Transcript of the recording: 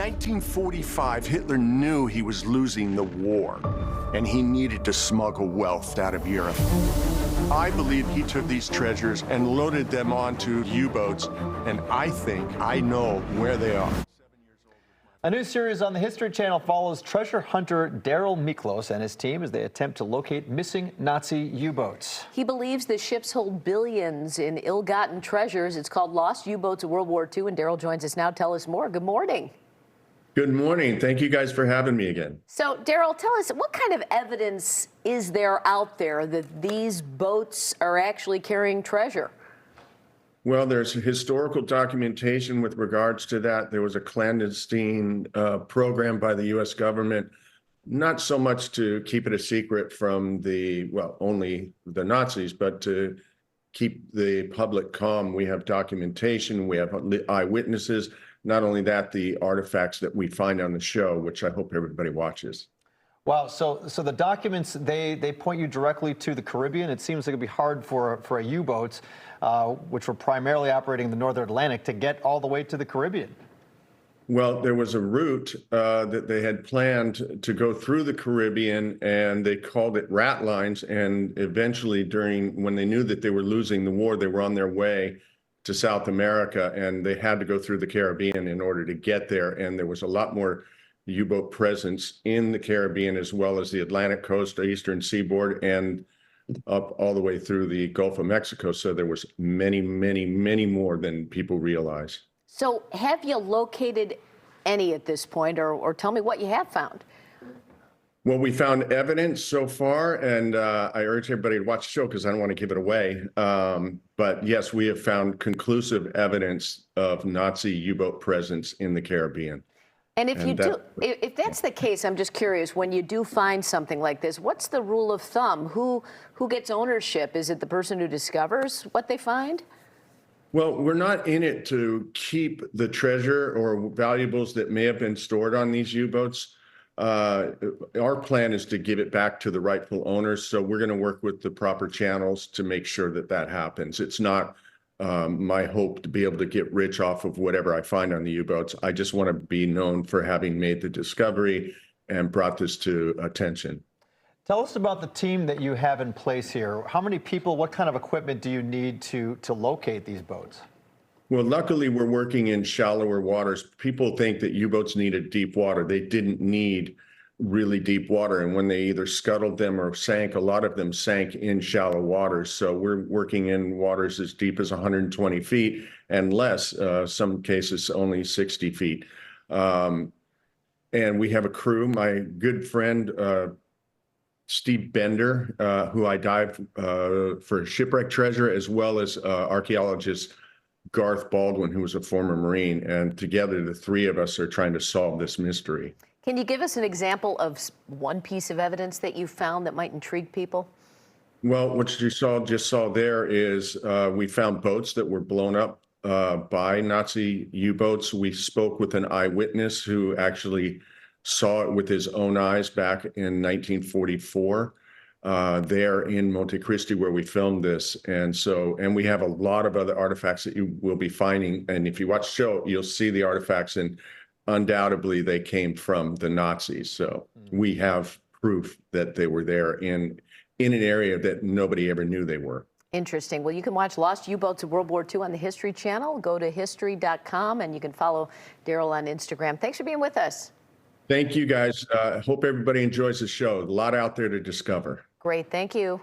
1945, Hitler knew he was losing the war, and he needed to smuggle wealth out of Europe. I believe he took these treasures and loaded them onto U-boats, and I think I know where they are. A new series on the History Channel follows treasure hunter Darrell Miklos and his team as they attempt to locate missing Nazi U-boats. He believes the ships hold billions in ill-gotten treasures. It's called Lost U-Boats of World War II, and Darrell joins us now. Tell us more. Good morning. Good morning. Thank you guys for having me again. So, Darrell, tell us, what kind of evidence is there out there that these boats are actually carrying treasure? Well, there's historical documentation with regards to that. There was a clandestine program by the U.S. government, not so much to keep it a secret from only the Nazis, but to keep the public calm. We have documentation, we have eyewitnesses. Not only that, the artifacts that we find on the show, which I hope everybody watches. Wow, so the documents, they point you directly to the Caribbean. It seems like it'd be hard for a U-boat, which were primarily operating in the Northern Atlantic, to get all the way to the Caribbean. Well, there was a route that they had planned to go through the Caribbean, and they called it rat lines. And eventually, when they knew that they were losing the war, they were on their way to South America, and they had to go through the Caribbean in order to get there. And there was a lot more U-boat presence in the Caribbean, as well as the Atlantic coast, eastern seaboard, and up all the way through the Gulf of Mexico. So there was many, many, many more than people realize. So have you located any at this point, or tell me what you have found? Well, we found evidence so far, and I urge everybody to watch the show because I don't want to give it away. But yes, we have found conclusive evidence of Nazi U-boat presence in the Caribbean. And if that's the case, I'm just curious, when you do find something like this, what's the rule of thumb? Who gets ownership? Is it the person who discovers what they find? Well, we're not in it to keep the treasure or valuables that may have been stored on these U-boats. Our plan is to give it back to the rightful owners. So we're going to work with the proper channels to make sure that that happens. It's not my hope to be able to get rich off of whatever I find on the U-boats. I just want to be known for having made the discovery and brought this to attention. Tell us about the team that you have in place here. How many people, what kind of equipment do you need to locate these boats? Well, luckily, we're working in shallower waters. People think that U-boats needed deep water. They didn't need really deep water. And when they either scuttled them or sank, a lot of them sank in shallow waters. So we're working in waters as deep as 120 feet and less, some cases only 60 feet. And we have a crew. My good friend, Steve Bender, who I dived for shipwreck treasure, as well as archaeologist Garth Baldwin, who was a former Marine. And together, the three of us are trying to solve this mystery. Can you give us an example of one piece of evidence that you found that might intrigue people? Well, what you just saw there is we found boats that were blown up by Nazi U-boats. We spoke with an eyewitness who actually saw it with his own eyes back in 1944 there in Monte Cristi, where we filmed this. And we have a lot of other artifacts that you will be finding. And if you watch the show, you'll see the artifacts, and undoubtedly they came from the Nazis. So we have proof that they were there in an area that nobody ever knew they were. Interesting. Well, you can watch Lost U-Boats of World War II on the History Channel. Go to history.com, and you can follow Darrell on Instagram. Thanks for being with us. Thank you, guys. Hope everybody enjoys the show. A lot out there to discover. Great. Thank you.